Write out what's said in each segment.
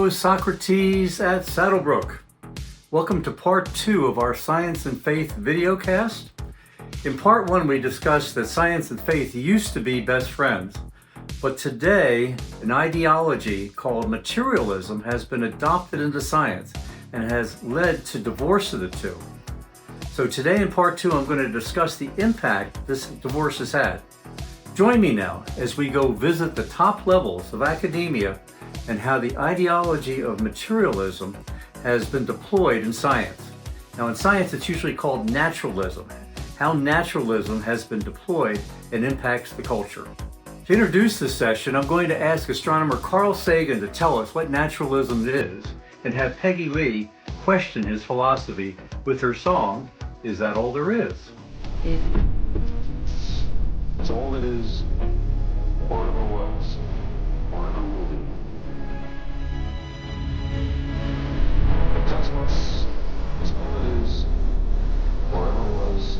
host, Socrates at SaddleBrooke. Welcome to part 2 of our Science and Faith videocast. In part 1, we discussed that science and faith used to be best friends, but today an ideology called materialism has been adopted into science and has led to divorce of the two. So today in part 2, I'm going to discuss the impact this divorce has had. Join me now as we go visit the top levels of academia and how the ideology of materialism has been deployed in science. Now in science it's usually called naturalism, how naturalism has been deployed and impacts the culture. To introduce this session, I'm going to ask astronomer Carl Sagan to tell us what naturalism is and have Peggy Lee question his philosophy with her song, Is That All There Is? It's all it is, or ever was, or ever will be. The cosmos is all it is, or ever was,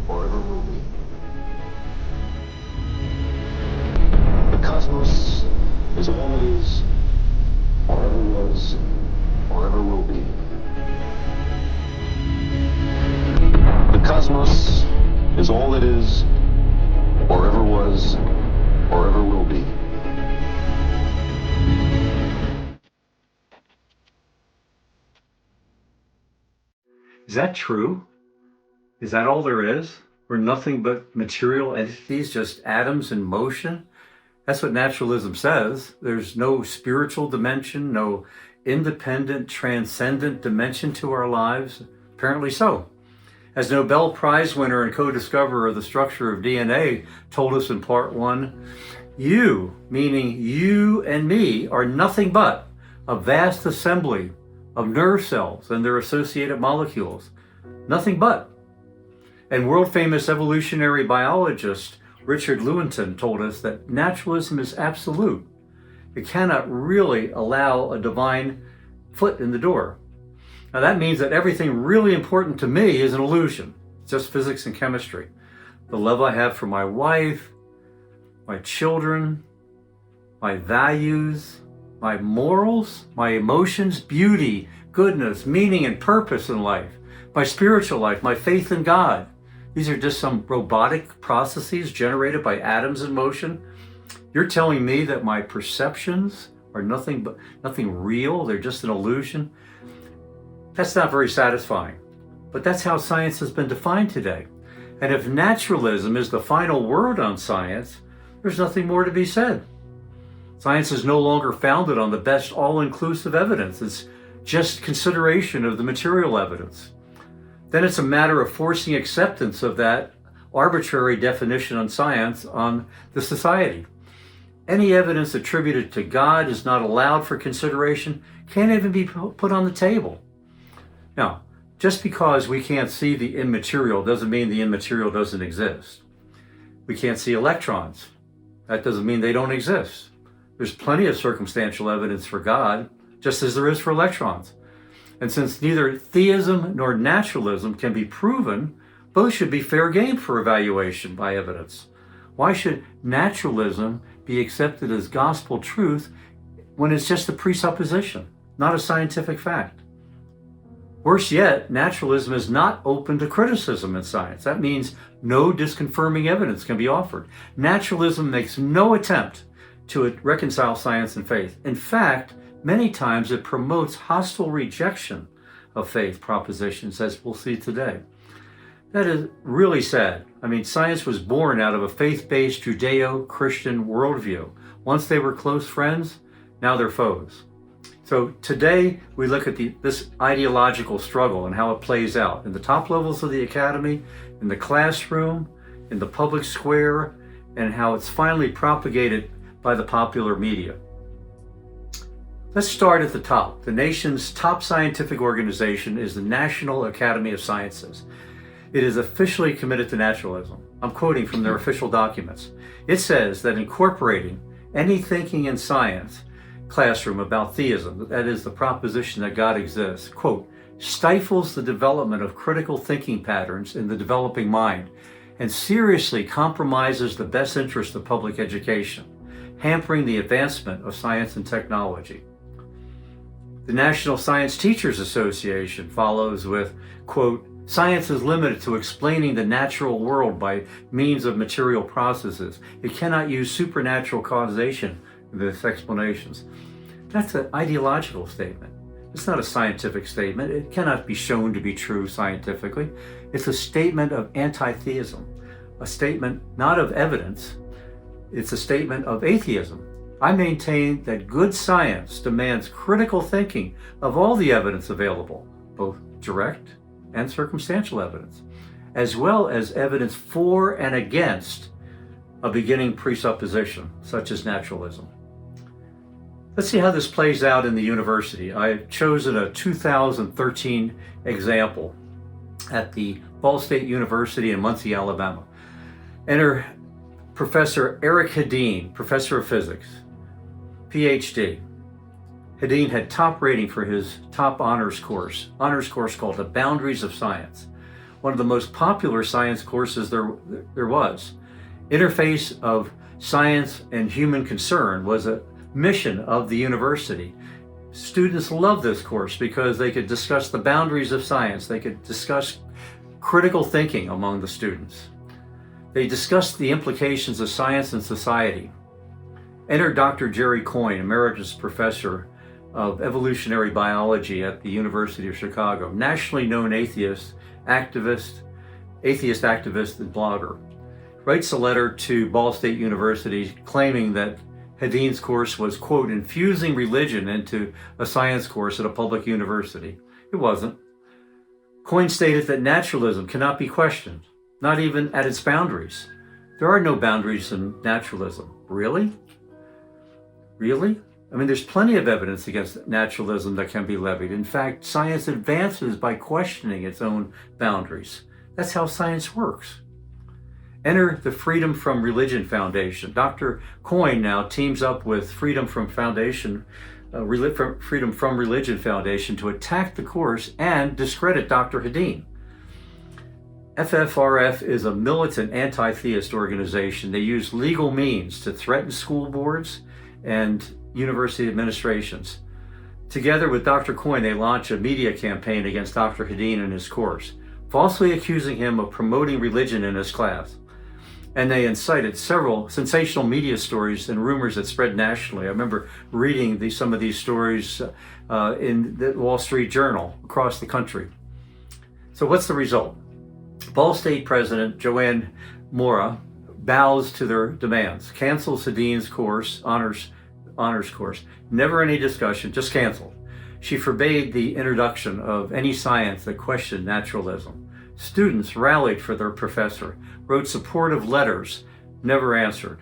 or ever will be. The cosmos is all it is, or ever was, or ever will be. The cosmos is all it is, or ever was, or ever will be. Is that true? Is that all there is? We're nothing but material entities, just atoms in motion? That's what naturalism says. There's no spiritual dimension, no independent, transcendent dimension to our lives. Apparently so. As Nobel Prize winner and co-discoverer of the structure of DNA told us in part 1, you, meaning you and me, are nothing but a vast assembly of nerve cells and their associated molecules. Nothing but. And world-famous evolutionary biologist Richard Lewontin told us that naturalism is absolute. It cannot really allow a divine foot in the door. Now that means that everything really important to me is an illusion. It's just physics and chemistry. The love I have for my wife, my children, my values, my morals, my emotions, beauty, goodness, meaning and purpose in life, my spiritual life, my faith in God. These are just some robotic processes generated by atoms in motion. You're telling me that my perceptions are nothing real, they're just an illusion? That's not very satisfying, but that's how science has been defined today. And if naturalism is the final word on science, there's nothing more to be said. Science is no longer founded on the best all-inclusive evidence. It's just consideration of the material evidence. Then it's a matter of forcing acceptance of that arbitrary definition on science on the society. Any evidence attributed to God is not allowed for consideration, can't even be put on the table. Now, just because we can't see the immaterial doesn't mean the immaterial doesn't exist. We can't see electrons. That doesn't mean they don't exist. There's plenty of circumstantial evidence for God, just as there is for electrons. And since neither theism nor naturalism can be proven, both should be fair game for evaluation by evidence. Why should naturalism be accepted as gospel truth when it's just a presupposition, not a scientific fact? Worse yet, naturalism is not open to criticism in science. That means no disconfirming evidence can be offered. Naturalism makes no attempt to reconcile science and faith. In fact, many times it promotes hostile rejection of faith propositions, as we'll see today. That is really sad. I mean, science was born out of a faith-based Judeo-Christian worldview. Once they were close friends, now they're foes. So today we look at this ideological struggle and how it plays out in the top levels of the academy, in the classroom, in the public square, and how it's finally propagated by the popular media. Let's start at the top. The nation's top scientific organization is the National Academy of Sciences. It is officially committed to naturalism. I'm quoting from their official documents. It says that incorporating any thinking in science classroom about theism, that is the proposition that God exists, quote, stifles the development of critical thinking patterns in the developing mind and seriously compromises the best interest of public education, hampering the advancement of science and technology. The National Science Teachers Association follows with, quote, "Science is limited to explaining the natural world by means of material processes. It cannot use supernatural causation in its explanations." That's an ideological statement. It's not a scientific statement. It cannot be shown to be true scientifically. It's a statement of anti-theism, a statement not of evidence. It's a statement of atheism. I maintain that good science demands critical thinking of all the evidence available, both direct and circumstantial evidence, as well as evidence for and against a beginning presupposition, such as naturalism. Let's see how this plays out in the university. I've chosen a 2013 example at the Ball State University in Muncie, Alabama. Enter Professor Eric Hedin, professor of physics, PhD. Hedin had top rating for his top honors course called The Boundaries of Science, one of the most popular science courses there was. Interface of science and human concern was a mission of the university. Students loved this course because they could discuss the boundaries of science. They could discuss critical thinking among the students. They discussed the implications of science and society. Enter Dr. Jerry Coyne, emeritus professor of evolutionary biology at the University of Chicago, nationally known atheist activist, and blogger. Writes a letter to Ball State University claiming that Hedin's course was, quote, infusing religion into a science course at a public university. It wasn't. Coyne stated that naturalism cannot be questioned, not even at its boundaries. There are no boundaries in naturalism. Really? Really? I mean, there's plenty of evidence against naturalism that can be levied. In fact, science advances by questioning its own boundaries. That's how science works. Enter the Freedom from Religion Foundation. Dr. Coyne now teams up with Freedom from Religion Foundation to attack the course and discredit Dr. Hedin. FFRF is a militant anti-theist organization. They use legal means to threaten school boards and university administrations. Together with Dr. Coyne, they launch a media campaign against Dr. Hedin and his course, falsely accusing him of promoting religion in his class. And they incited several sensational media stories and rumors that spread nationally. I remember reading some of these stories in the Wall Street Journal across the country. So what's the result? Ball State President Joanne Mora bows to their demands, cancels Hedin's course, honors course. Never any discussion, just canceled. She forbade the introduction of any science that questioned naturalism. Students rallied for their professor, wrote supportive letters, never answered.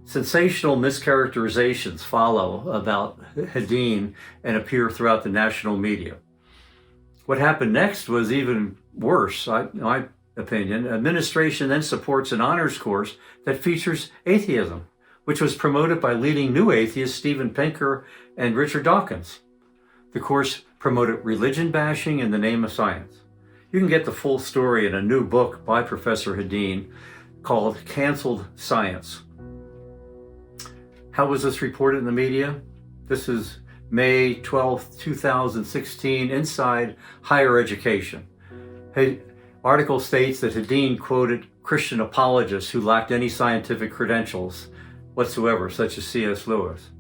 Sensational mischaracterizations follow about Hedin and appear throughout the national media. What happened next was even worse, in my opinion. Administration then supports an honors course that features atheism, which was promoted by leading new atheists Steven Pinker and Richard Dawkins. The course promoted religion bashing in the name of science. You can get the full story in a new book by Professor Hedin called Canceled Science. How was this reported in the media? This is May 12, 2016, Inside Higher Education. Article states that Hedin quoted Christian apologists who lacked any scientific credentials whatsoever, such as C.S. Lewis.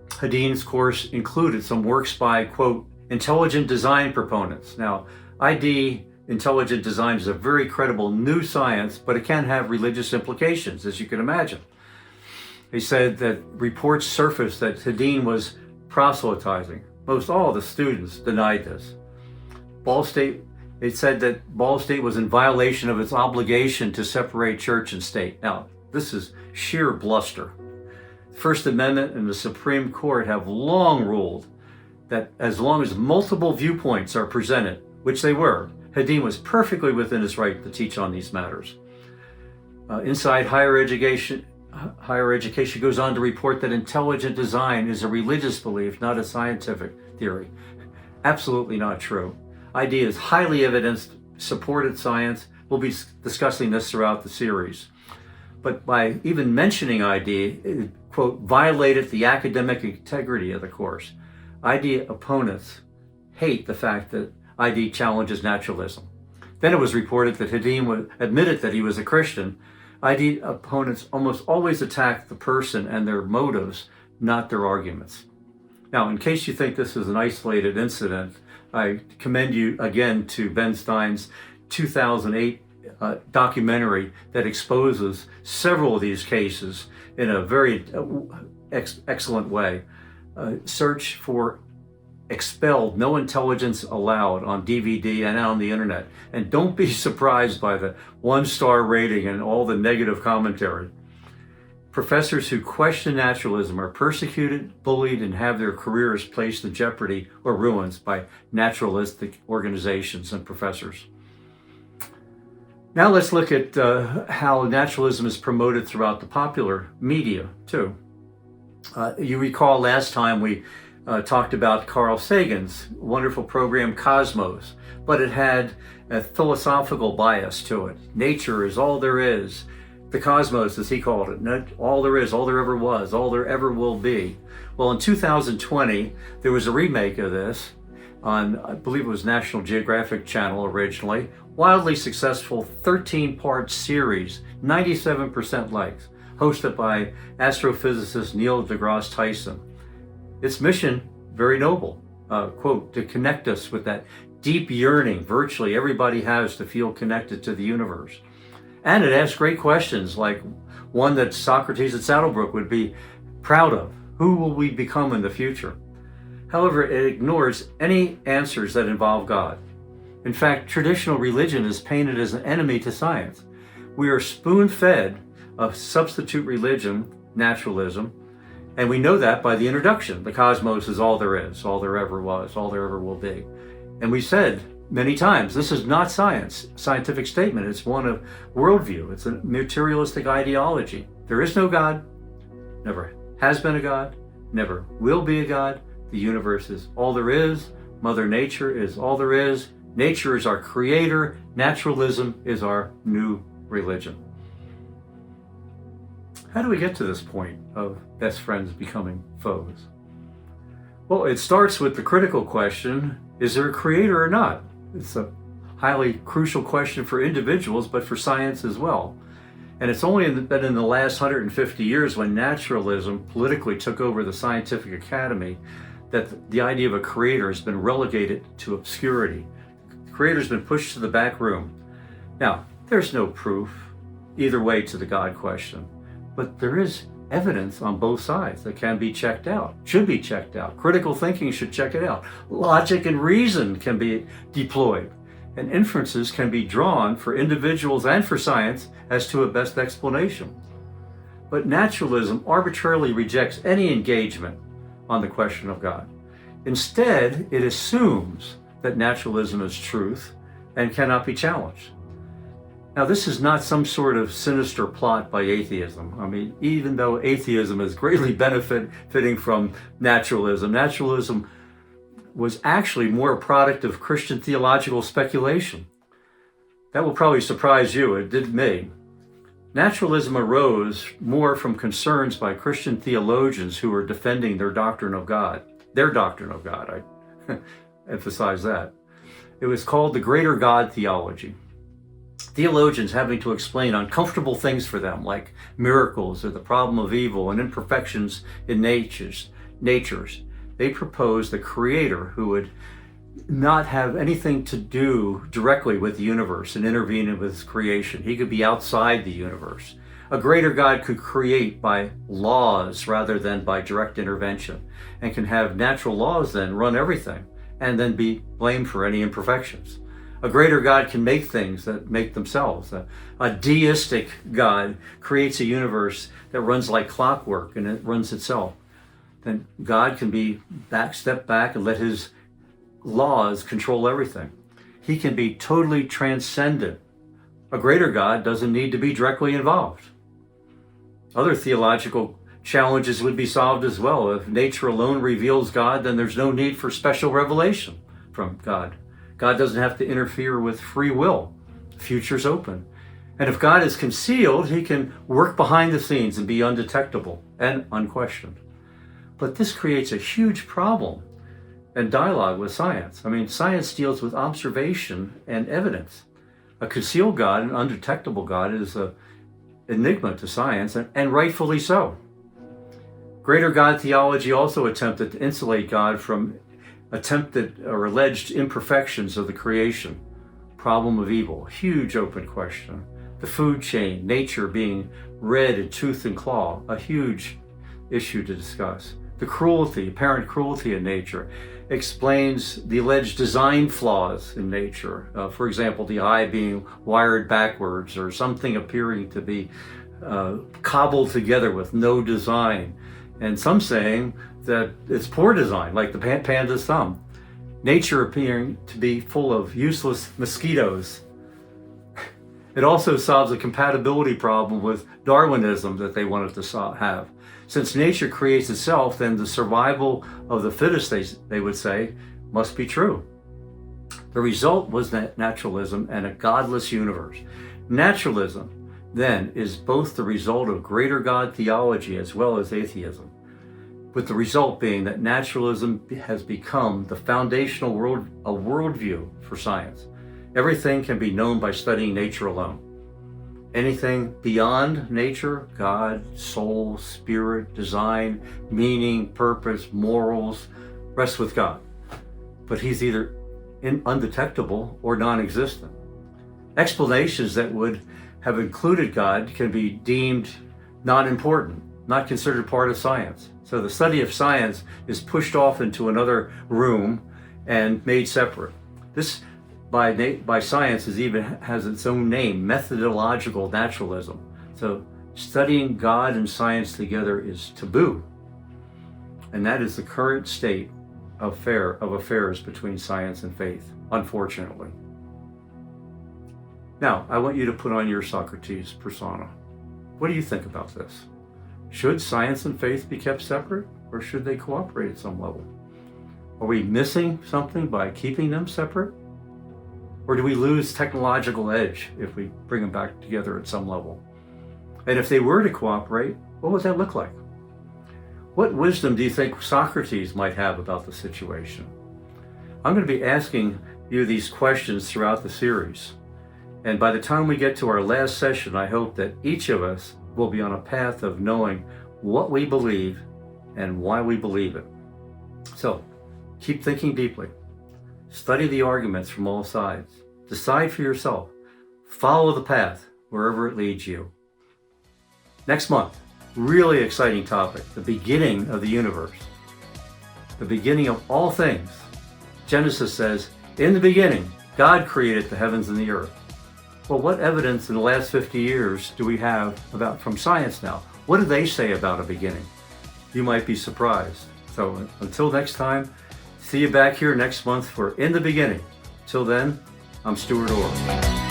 Hedin's course included some works by, quote, intelligent design proponents. Now, intelligent design is a very credible new science, but it can have religious implications, as you can imagine. He said that reports surfaced that Hedin was proselytizing. Most all of the students denied this. It said that Ball State was in violation of its obligation to separate church and state. Now, this is sheer bluster. The First Amendment and the Supreme Court have long ruled that as long as multiple viewpoints are presented, which they were, Hedin was perfectly within his right to teach on these matters. Inside Higher Education goes on to report that intelligent design is a religious belief, not a scientific theory. Absolutely not true. ID is highly evidenced, supported science. We'll be discussing this throughout the series. But by even mentioning ID, it, quote, violated the academic integrity of the course. ID opponents hate the fact that ID challenges naturalism. Then it was reported that Hadim admitted that he was a Christian. ID opponents almost always attack the person and their motives, not their arguments. Now, in case you think this is an isolated incident, I commend you again to Ben Stein's 2008 documentary that exposes several of these cases in a very excellent way. Search for Expelled, No Intelligence Allowed on DVD and on the internet. And don't be surprised by the 1-star rating and all the negative commentary. Professors who question naturalism are persecuted, bullied, and have their careers placed in jeopardy or ruins by naturalistic organizations and professors. Now let's look at how naturalism is promoted throughout the popular media, too. You recall last time we talked about Carl Sagan's wonderful program Cosmos, but it had a philosophical bias to it. Nature is all there is. The cosmos, as he called it, not all there is, all there ever was, all there ever will be. Well, in 2020, there was a remake of this on, I believe it was National Geographic Channel originally, wildly successful 13-part series, 97% likes, hosted by astrophysicist Neil deGrasse Tyson. Its mission, very noble, quote, to connect us with that deep yearning virtually everybody has to feel connected to the universe. And it asks great questions, like one that Socrates SaddleBrooke would be proud of. Who will we become in the future? However, it ignores any answers that involve God. In fact, traditional religion is painted as an enemy to science. We are spoon-fed a substitute religion, naturalism, and we know that by the introduction. The cosmos is all there is, all there ever was, all there ever will be. And we said many times, this is not science, scientific statement. It's one of worldview. It's a materialistic ideology. There is no God, never has been a God, never will be a God. The universe is all there is. Mother Nature is all there is. Nature is our creator. Naturalism is our new religion. How do we get to this point of best friends becoming foes? Well, it starts with the critical question, is there a creator or not? It's a highly crucial question for individuals, but for science as well. And it's only been in the last 150 years when naturalism politically took over the scientific academy that the idea of a creator has been relegated to obscurity. The creator's been pushed to the back room. Now, there's no proof either way to the God question, but there is evidence on both sides that can be checked out, should be checked out. Critical thinking should check it out. Logic and reason can be deployed, and inferences can be drawn for individuals and for science as to a best explanation. But naturalism arbitrarily rejects any engagement on the question of God. Instead, it assumes that naturalism is truth and cannot be challenged. Now, this is not some sort of sinister plot by atheism. I mean, even though atheism is greatly benefiting from naturalism, naturalism was actually more a product of Christian theological speculation. That will probably surprise you. It did me. Naturalism arose more from concerns by Christian theologians who were defending their doctrine of God. Their doctrine of God, I emphasize that. It was called the Greater God theology. Theologians having to explain uncomfortable things for them, like miracles or the problem of evil and imperfections in natures. They proposed a creator who would not have anything to do directly with the universe and intervene with its creation. He could be outside the universe. A greater God could create by laws rather than by direct intervention, and can have natural laws then run everything and then be blamed for any imperfections. A greater God can make things that make themselves. A deistic God creates a universe that runs like clockwork and it runs itself. Then God can step back and let his laws control everything. He can be totally transcendent. A greater God doesn't need to be directly involved. Other theological challenges would be solved as well. If nature alone reveals God, then there's no need for special revelation from God. God doesn't have to interfere with free will. The future's open. And if God is concealed, he can work behind the scenes and be undetectable and unquestioned. But this creates a huge problem and dialogue with science. I mean, science deals with observation and evidence. A concealed God, an undetectable God, is an enigma to science, and rightfully so. Greater God theology also attempted to insulate God from attempted or alleged imperfections of the creation. Problem of evil, huge open question. The food chain, nature being red in tooth and claw, a huge issue to discuss. The cruelty, apparent cruelty in nature, explains the alleged design flaws in nature. For example, the eye being wired backwards, or something appearing to be cobbled together with no design. And some saying that it's poor design, like the panda's thumb. Nature appearing to be full of useless mosquitoes. It also solves a compatibility problem with Darwinism that they wanted to have. Since nature creates itself, then the survival of the fittest, they would say, must be true. The result was naturalism and a godless universe. Naturalism, then, is both the result of greater God theology as well as atheism, with the result being that naturalism has become the foundational worldview for science. Everything can be known by studying nature alone. Anything beyond nature, God, soul, spirit, design, meaning, purpose, morals, rests with God. But he's either undetectable or non-existent. Explanations that would have included God can be deemed non-important, not considered part of science. So the study of science is pushed off into another room and made separate. This by science has its own name, methodological naturalism. So studying God and science together is taboo. And that is the current state of affairs between science and faith, unfortunately. Now, I want you to put on your Socrates persona. What do you think about this? Should science and faith be kept separate, or should they cooperate at some level? Are we missing something by keeping them separate? Or do we lose technological edge if we bring them back together at some level? And if they were to cooperate, what would that look like? What wisdom do you think Socrates might have about the situation? I'm going to be asking you these questions throughout the series. And by the time we get to our last session, I hope that each of us will be on a path of knowing what we believe and why we believe it. So, keep thinking deeply. Study the arguments from all sides. Decide for yourself. Follow the path wherever it leads you. Next month, really exciting topic, the beginning of the universe. The beginning of all things. Genesis says, in the beginning, God created the heavens and the earth. Well, what evidence in the last 50 years do we have from science now? What do they say about a beginning? You might be surprised. So until next time, see you back here next month for In the Beginning. Till then, I'm Stuart Orr.